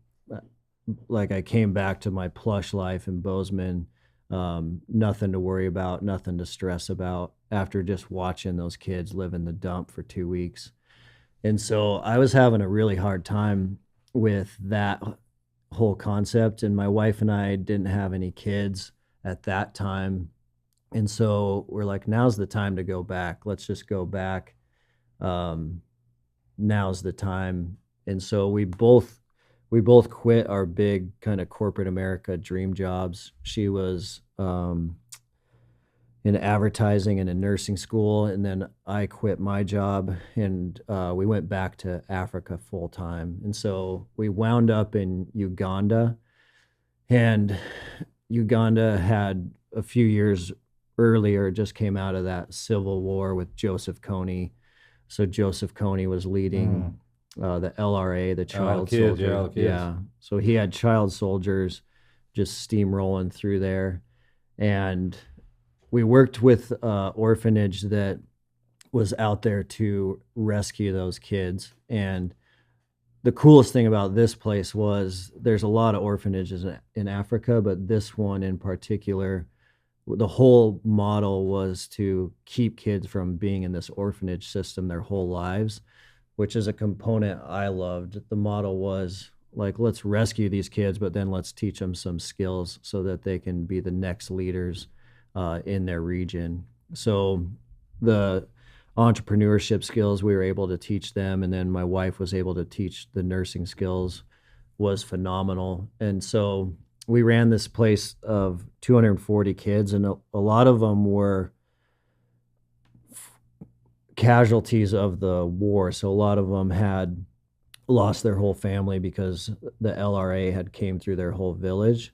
like I came back to my plush life in Bozeman, nothing to worry about, nothing to stress about after just watching those kids live in the dump for 2 weeks. And so I was having a really hard time with that whole concept. And my wife and I didn't have any kids at that time. And so we're like, now's the time to go back. Let's just go back. Now's the time. And so we both quit our big kind of corporate America dream jobs. She was in advertising and in nursing school. And then I quit my job and we went back to Africa full time. And so we wound up in Uganda, and Uganda had a few years earlier, just came out of that civil war with Joseph Kony. So Joseph Kony was leading the LRA, the child kids, soldier. all the kids. Yeah. So he had child soldiers just steamrolling through there. And we worked with an orphanage that was out there to rescue those kids. And the coolest thing about this place was there's a lot of orphanages in Africa, but this one in particular, the whole model was to keep kids from being in this orphanage system their whole lives, which is a component I loved. The model was like, let's rescue these kids, but then let's teach them some skills so that they can be the next leaders in their region. So the entrepreneurship skills we were able to teach them, and then my wife was able to teach the nursing skills, was phenomenal. And so we ran this place of 240 kids, and a lot of them were casualties of the war. So a lot of them had lost their whole family because the LRA had came through their whole village.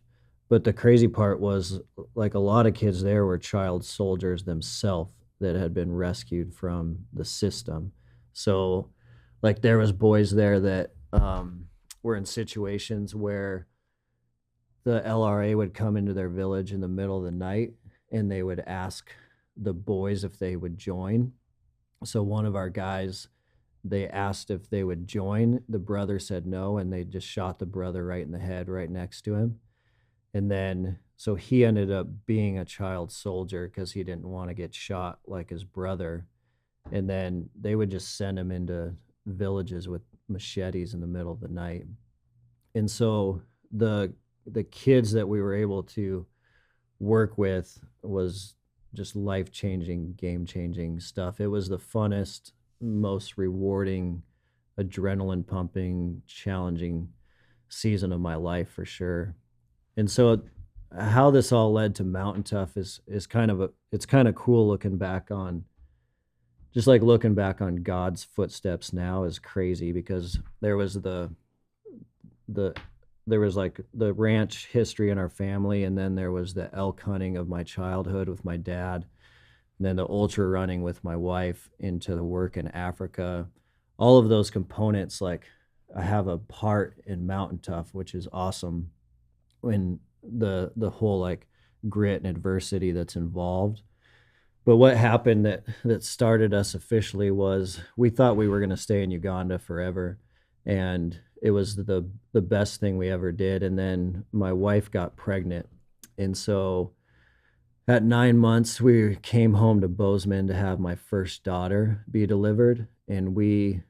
But the crazy part was, like, a lot of kids there were child soldiers themselves that had been rescued from the system. So, like, there was boys there that were in situations where the LRA would come into their village in the middle of the night and they would ask the boys if they would join. So one of our guys, they asked if they would join. The brother said no, and they just shot the brother right in the head right next to him. And then, so he ended up being a child soldier because he didn't want to get shot like his brother. And then they would just send him into villages with machetes in the middle of the night. And so the kids that we were able to work with was just life-changing, game-changing stuff. It was the funnest, most rewarding, adrenaline-pumping, challenging season of my life for sure. And so how this all led to Mountaintop is kind of it's kind of cool looking back on, just like looking back on God's footsteps now is crazy, because there was there was like the ranch history in our family, and then there was the elk hunting of my childhood with my dad, and then the ultra running with my wife into the work in Africa. All of those components, like, I have a part in Mountaintop, which is awesome, when the whole like grit and adversity that's involved. But what happened that started us officially was we thought we were going to stay in Uganda forever, and it was the best thing we ever did. And then my wife got pregnant, and so at 9 months we came home to Bozeman to have my first daughter be delivered, and we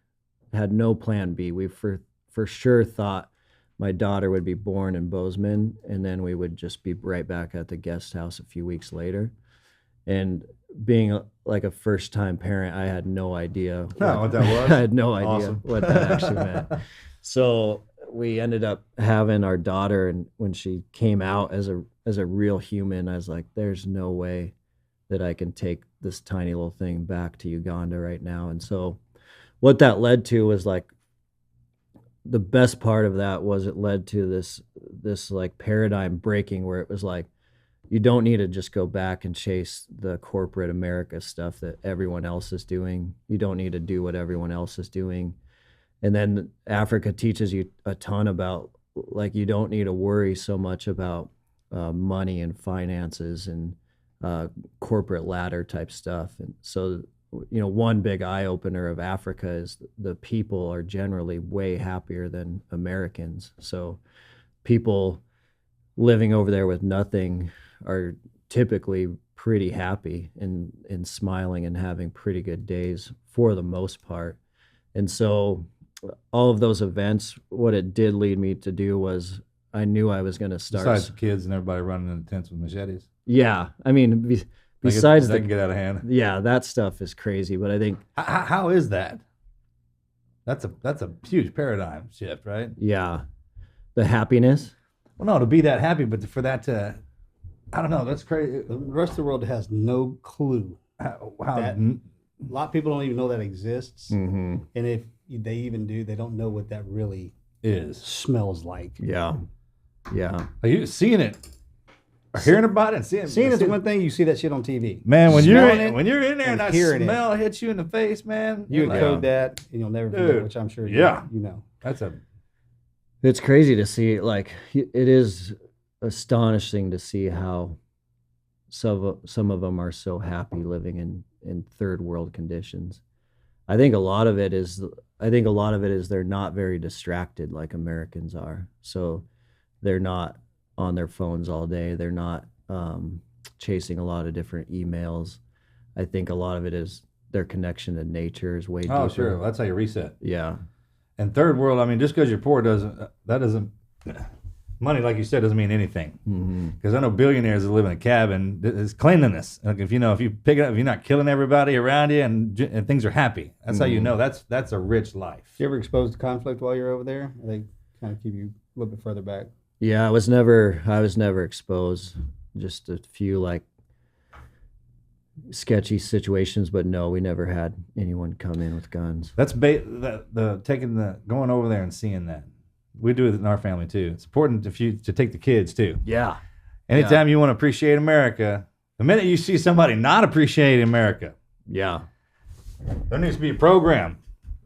had no plan B. We for sure thought my daughter would be born in Bozeman, and then we would just be right back at the guest house a few weeks later. And being like a first-time parent, I had no idea what that was. I had no idea Awesome. what that actually meant. So we ended up having our daughter, and when she came out as a real human, I was like, there's no way that I can take this tiny little thing back to Uganda right now. And so what that led to was, like, the best part of that was it led to this like paradigm breaking, where it was like, you don't need to just go back and chase the corporate America stuff that everyone else is doing. You don't need to do what everyone else is doing. And then Africa teaches you a ton about, like, you don't need to worry so much about money and finances and corporate ladder type stuff. And so, you know, one big eye opener of Africa is the people are generally way happier than Americans. So people living over there with nothing are typically pretty happy and smiling and having pretty good days for the most part. And so all of those events, what it did lead me to do was I knew I was going to start. Besides the kids and everybody running in the tents with machetes. Yeah. I mean, besides that can get out of hand. Yeah, that stuff is crazy. But I think, How is that? That's a huge paradigm shift, right? yeah, the happiness. Well, no, to be that happy, but for that to, I don't know, that's crazy. The rest of the world has no clue. How That- A lot of people don't even know that exists. Mm-hmm. And if they even do, they don't know what that really is. smells like. Yeah. Yeah. Like, you seeing it hearing about it and Seeing it's one thing. You see that shit on TV. Man, when Smelling you're it when you're in there and that hearing it. smell hits you in the face, man, You you're like, encode that, and you'll never forget, Dude. which I'm sure Yeah. you know. that's a It's crazy to see. Like, it is astonishing to see how some of them are so happy living in third world conditions. I think a lot of it is they're not very distracted like Americans are. So they're not on their phones all day. They're not chasing a lot of different emails. I think a lot of it is their connection to nature is way deeper. oh sure, that's how you reset. Yeah. And third world, I mean, just because you're poor doesn't money, like you said, doesn't mean anything. Because I know billionaires that live in a cabin. It's cleanliness. Like if you pick it up, if you're not killing everybody around you, and things are happy. That's how you know that's a rich life. You ever exposed to conflict while you're over there? Or they kind of keep you a little bit further back. Yeah, I was never exposed. Just a few like sketchy situations, but no, we never had anyone come in with guns. That's going over there and seeing that. We do it in our family too. It's important to take the kids too. Yeah. Anytime you want to appreciate America, the minute you see somebody not appreciating America, Yeah. there needs to be a program.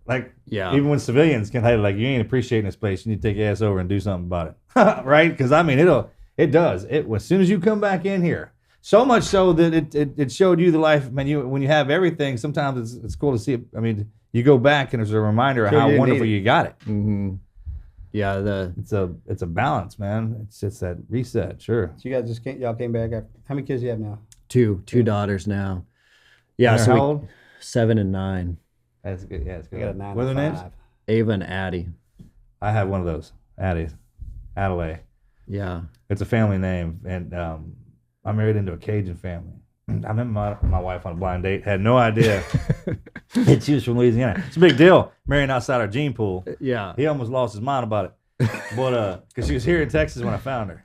Like, Yeah. even when civilians can have, like, you ain't appreciating this place, you need to take your ass over and do something about it. Right? Because, I mean, it does. As soon as you come back in here, so much so that it showed you the life, man, when you have everything, sometimes it's cool to see it. I mean, you go back and there's a reminder of how wonderful you got it. Mm-hmm. Yeah, It's a balance, man. It's just that reset, sure. So you guys y'all came back after, how many kids do you have now? two daughters now. Yeah, And they're so how old? 7 and 9. That's good. Yeah, it's I good. got a 9 What are and their names? 5. Ava and Addie. I have one of those. Adelaide. Yeah. It's a family name, and I'm married into a Cajun family. I met my wife on a blind date. Had no idea that she was from Louisiana. It's a big deal marrying outside our gene pool. Yeah. He almost lost his mind about it, but because she was here in Texas when I found her,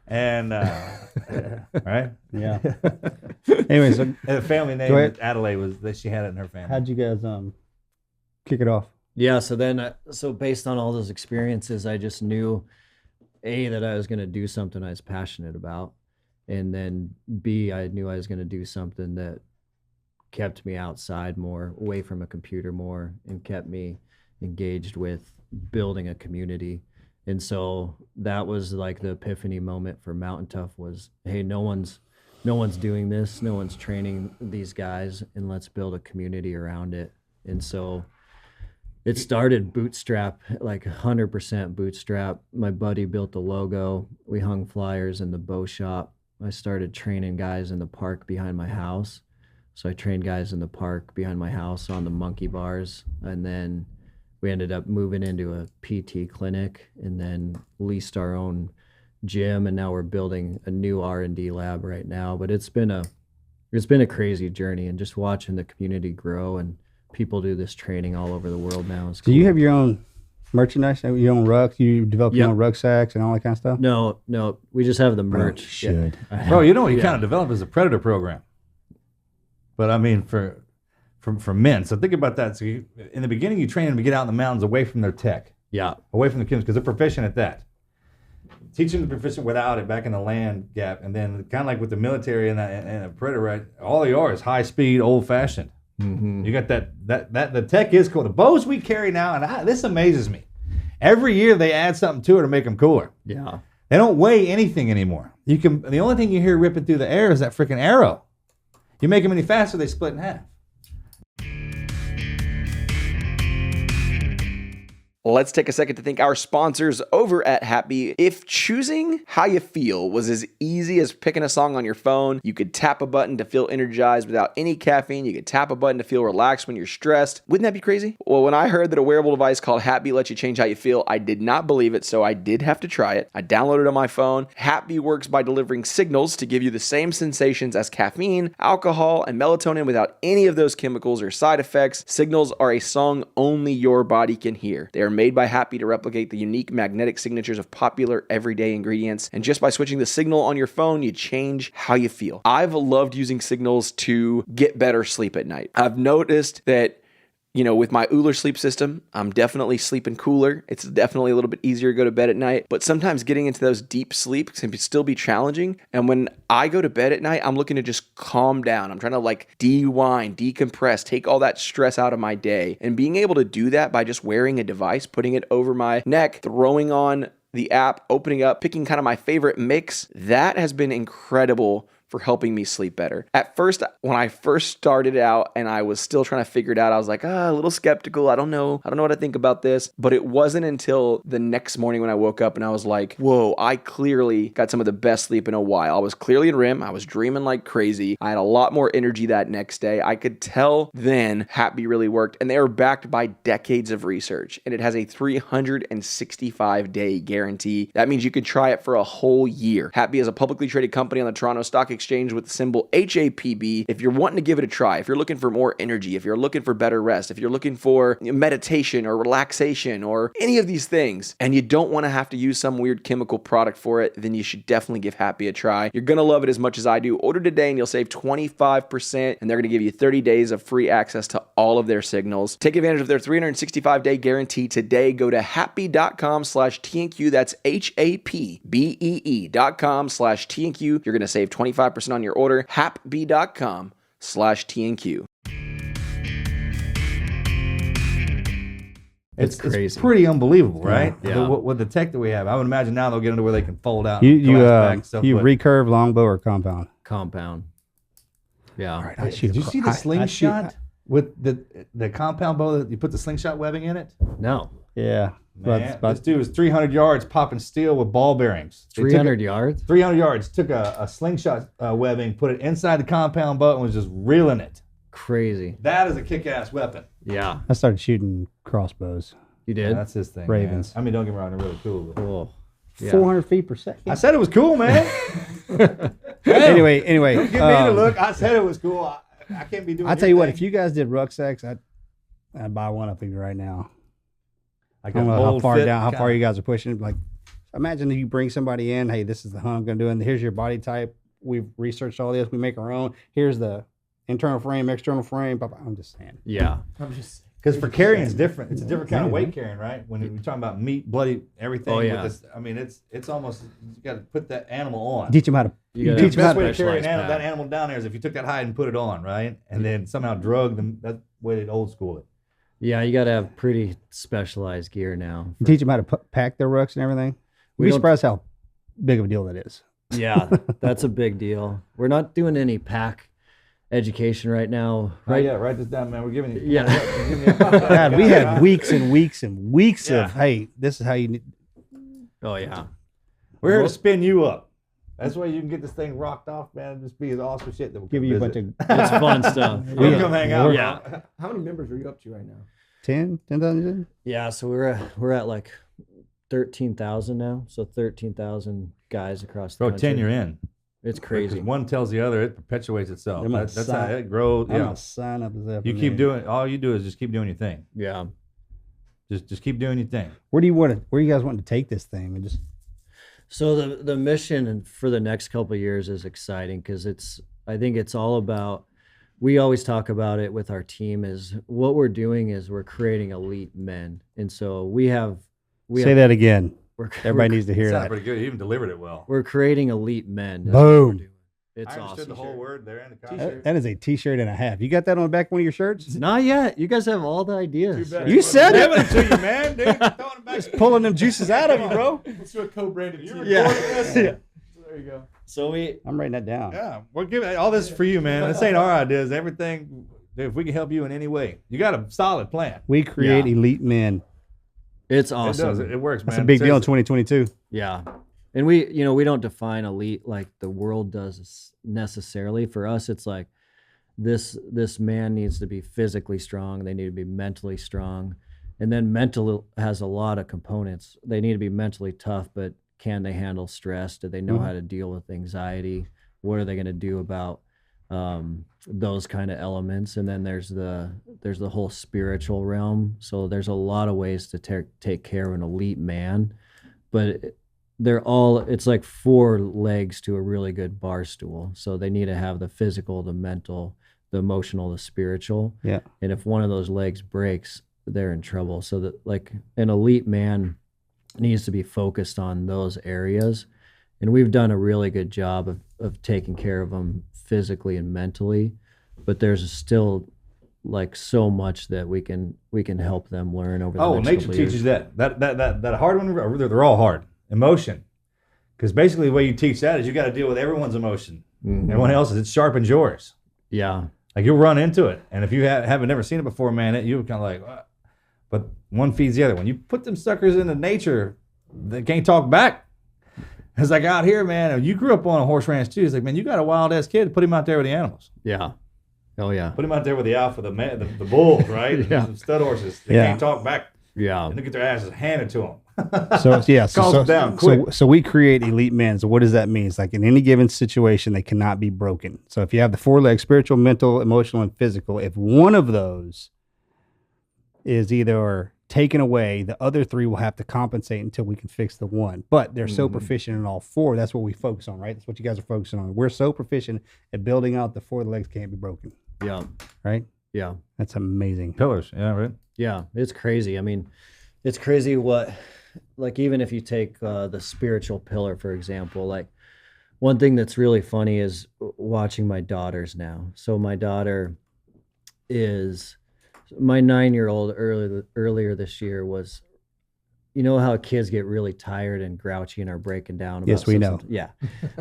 and right, Yeah. Anyway, so and the family name Adelaide was that she had it in her family. how'd you guys kick it off? Yeah, so then, so based on all those experiences, I just knew, A, that I was going to do something I was passionate about, and then B, I knew I was going to do something that kept me outside more, away from a computer more, and kept me engaged with building a community. And so that was like the epiphany moment for Mountaintop was, hey, no one's doing this, no one's training these guys, and let's build a community around it. And so it started bootstrap, like 100% bootstrap. My buddy built the logo. We hung flyers in the bow shop. I started training guys in the park behind my house. So I trained guys in the park behind my house on the monkey bars. And then we ended up moving into a PT clinic and then leased our own gym. And now we're building a new R&D lab right now. But it's been a crazy journey, and just watching the community grow and people do this training all over the world now. Do you have your own merchandise, your own rucks? You develop your Yep. own rucksacks and all that kind of stuff? No, we just have the merch. should. Yeah. Bro, you know what you kind of develop is a predator program. But I mean, for men. So think about that. So in the beginning, you train them to get out in the mountains away from their tech, Yeah. away from the kids, because they're proficient at that. Teach them to be proficient without it back in the land gap. And then kind of like with the military and a predator, right? All they are is high speed, old fashioned. Mm-hmm. You got that the tech is cool. The bows we carry now, and this amazes me. Every year they add something to it to make them cooler. Yeah. They don't weigh anything anymore. The only thing you hear ripping through the air is that freaking arrow. You make them any faster, they split in half. Let's take a second to thank our sponsors over at Happy. If choosing how you feel was as easy as picking a song on your phone, you could tap a button to feel energized without any caffeine. You could tap a button to feel relaxed when you're stressed. Wouldn't that be crazy? Well, when I heard that a wearable device called Happy lets you change how you feel, I did not believe it, so I did have to try it. I downloaded it on my phone. Happy works by delivering signals to give you the same sensations as caffeine, alcohol, and melatonin without any of those chemicals or side effects. Signals are a song only your body can hear. They are made by Happy to replicate the unique magnetic signatures of popular everyday ingredients. And just by switching the signal on your phone, you change how you feel. I've loved using signals to get better sleep at night. I've noticed that with my Euler sleep system, I'm definitely sleeping cooler. It's definitely a little bit easier to go to bed at night, but sometimes getting into those deep sleep can still be challenging. And when I go to bed at night, I'm looking to just calm down. I'm trying to like de-wind, decompress, take all that stress out of my day. And being able to do that by just wearing a device, putting it over my neck, throwing on the app, opening up, picking kind of my favorite mix, that has been incredible for helping me sleep better. At first, when I first started out and I was still trying to figure it out, I was like, a little skeptical. I don't know what to think about this. But it wasn't until the next morning when I woke up and I was like, whoa, I clearly got some of the best sleep in a while. I was clearly in REM. I was dreaming like crazy. I had a lot more energy that next day. I could tell then Happy really worked. And they are backed by decades of research. And it has a 365-day guarantee. That means you could try it for a whole year. Happy is a publicly traded company on the Toronto Stock Exchange with the symbol HAPB. If you're wanting to give it a try, if you're looking for more energy, if you're looking for better rest, if you're looking for meditation or relaxation or any of these things, and you don't want to have to use some weird chemical product for it, then you should definitely give Happy a try. You're going to love it as much as I do. Order today and you'll save 25%, and they're going to give you 30 days of free access to all of their signals. Take advantage of their 365-day guarantee today. Go to happy.com/TNQ. That's HAPBEE.com/TNQ. You're going to save 25% on your order. happy.com/TNQ. It's crazy. It's pretty unbelievable, right? Yeah. With the tech that we have, I would imagine now they'll get into where they can fold out. You collapse back and stuff, but- recurve, longbow, or compound? Compound. Yeah. All right, Did you see the slingshot with the compound bow that you put the slingshot webbing in it? No. Yeah. Man, this dude was 300 yards popping steel with ball bearings. They took 300 yards? 300 yards. Took a slingshot webbing, put it inside the compound bow, and was just reeling it. Crazy. That is a kick-ass weapon. Yeah. I started shooting crossbows. You Yeah, did? that's his thing. Ravens. Man. I mean, don't get me wrong, they're really cool. But... Cool. Yeah. 400 feet per second. I said it was cool, man. Anyway, Don't give me the look. I said it was cool. I can't be doing. I'll tell you what, if you guys did rucksacks, I'd buy one up of you right now. I don't know how far you guys are pushing. Like, imagine if you bring somebody in, hey, this is the hunt I'm going to do, and here's your body type. We've researched all this. We make our own. Here's the internal frame, external frame. I'm just saying. Yeah. because for carrying is different. It's a different kind of weight carrying, right? When you're talking about meat, bloody, everything. Oh, yeah. With this, I mean, it's almost you got to put that animal on. Teach them how to. You The gotta best way to specialized carry pack. that animal down there is if you took that hide and put it on, right? And then somehow drug them. That's the way they'd old school it. Yeah, you got to have pretty specialized gear now. Teach them how to pack their rucks and everything. We We'd be don't- surprised how big of a deal that is. Yeah, that's a big deal. We're not doing any pack education right now. Right? Yeah, write this down, man. We're giving you. Yeah. we're giving you- God, we had weeks and weeks and weeks Yeah. of, hey, this is how you need. Oh, yeah. We're here to spin you up. That's why you can get this thing rocked off, man. And just be as awesome shit that we'll Give you a bunch of It's fun stuff. We'll come hang out. Yeah. How many members are you up to right now? 10,000? Yeah, so we're at like 13,000 now. So 13,000 guys across the Bro, country. 10 you're in. It's Because crazy. one tells the other, it perpetuates itself. I'm gonna That's how sign- it grows. I'm Yeah. gonna sign up as that. You keep doing. All you do is just keep doing your thing. Yeah. Just keep doing your thing. Where do you want to? Where you guys want to take this thing? And just So the mission for the next couple of years is exciting because I think it's all about, we always talk about it with our team, is what we're doing is we're creating elite men. And so we have say that again. we're, Everybody needs to hear Sounded that. pretty good. You even delivered it well. we're creating elite men. That's what we're Boom. doing. It's I understood awesome. the whole word there and the That- concept. that is a T-shirt and a half. You got that on the back of one of your shirts? Not yet. You guys have all the ideas. You said it. Giving it to you, man. Dude, throwing it back. Just pulling them juices out of you, bro. Let's do a co-branded You t-shirt. Yeah. recording this? There you go. So I'm writing that down. Yeah, we're giving all this for you, man. This ain't our ideas. Everything, if we can help you in any way, you got a solid plan. We create Yeah. elite men. it's It awesome. does. It works, man. That's a big deal in Seriously. 2022. Yeah. And we don't define elite like the world does necessarily. For us, it's like this man needs to be physically strong. They need to be mentally strong. And then mental has a lot of components. They need to be mentally tough, but can they handle stress? Do they know how to deal with anxiety? What are they going to do about those kind of elements? And then there's the whole spiritual realm. So there's a lot of ways to take care of an elite man, but it's like 4 legs to a really good bar stool. So they need to have the physical, the mental, the emotional, the spiritual. Yeah. And if one of those legs breaks, they're in trouble. So that like an elite man needs to be focused on those areas. And we've done a really good job of taking care of them physically and mentally, but there's still like so much that we can help them learn over the next nature couple teaches years. that hard one. They're all hard. Emotion, because basically the way you teach that is you got to deal with everyone's emotion. Mhm. Everyone else's. It sharpens yours. Yeah. Like you'll run into it, and if you haven't never seen it before, man, you're kind of like, what? But one feeds the other. When you put them suckers into nature, they can't talk back. It's like out here, man. You grew up on a horse ranch too. It's like, man, you got a wild ass kid. Put him out there with the animals. Yeah. Oh yeah. Put him out there with the alpha, the bulls, right? Yeah. Some stud horses. They Yeah. can't talk back. Yeah. And they get their asses handed to them. So yeah, Calms them down quick. so we create elite men. So what does that mean? It's like in any given situation, they cannot be broken. So if you have the 4 legs, spiritual, mental, emotional, and physical, if one of those is either taken away, the other 3 will have to compensate until we can fix the one. But they're so proficient in all 4. That's what we focus on, right? That's what you guys are focusing on. We're so proficient at building out the 4 legs can't be broken, Yeah. right? Yeah. That's amazing. Pillars, yeah, right. Yeah. It's crazy. I mean, it's crazy what, like, even if you take the spiritual pillar, for example, like one thing that's really funny is watching my daughters now. So my daughter is my 9-year-old earlier this year was, you know how kids get really tired and grouchy and are breaking down about Yes, we know. something? Yeah.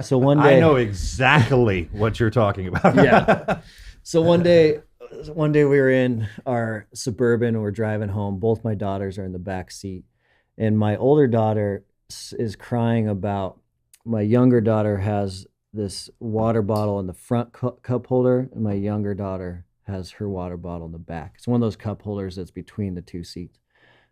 So one day I know exactly what you're talking about. Yeah. So one day we were in our Suburban and we're driving home. Both my daughters are in the back seat, and my older daughter is crying about, my younger daughter has this water bottle in the front cup holder, and my younger daughter has her water bottle in the back. It's one of those cup holders that's between the 2 seats.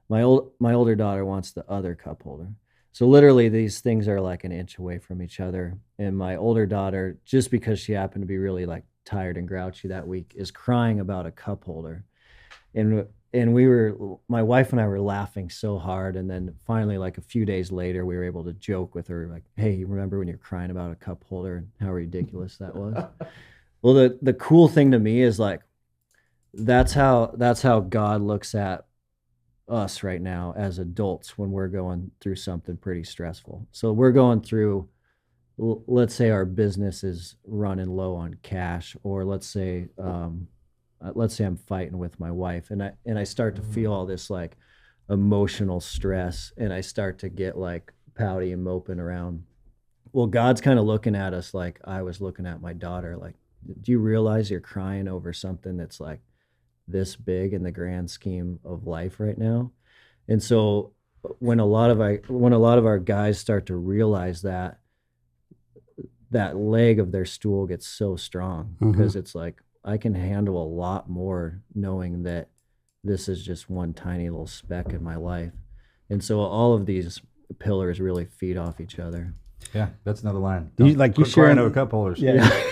My older daughter wants the other cup holder. So literally these things are like an inch away from each other. And my older daughter, just because she happened to be really like tired and grouchy that week, is crying about a cup holder. And my wife and I were laughing so hard. And then finally, like a few days later, we were able to joke with her, like, hey, you remember when you're crying about a cup holder and how ridiculous that was? Well, the cool thing to me is like, that's how God looks at us right now as adults when we're going through something pretty stressful. So we're going through, let's say our business is running low on cash, or let's say I'm fighting with my wife, and I start to feel all this like emotional stress, and I start to get like pouty and moping around. Well, God's kind of looking at us like I was looking at my daughter, like, do you realize you're crying over something that's like this big in the grand scheme of life right now? And so when a lot of our guys start to realize that leg of their stool gets so strong, because it's like, I can handle a lot more knowing that this is just one tiny little speck in my life. And so all of these pillars really feed off each other. Yeah, that's another line. You- like you Quit crying sharing- over cup holders. Yeah.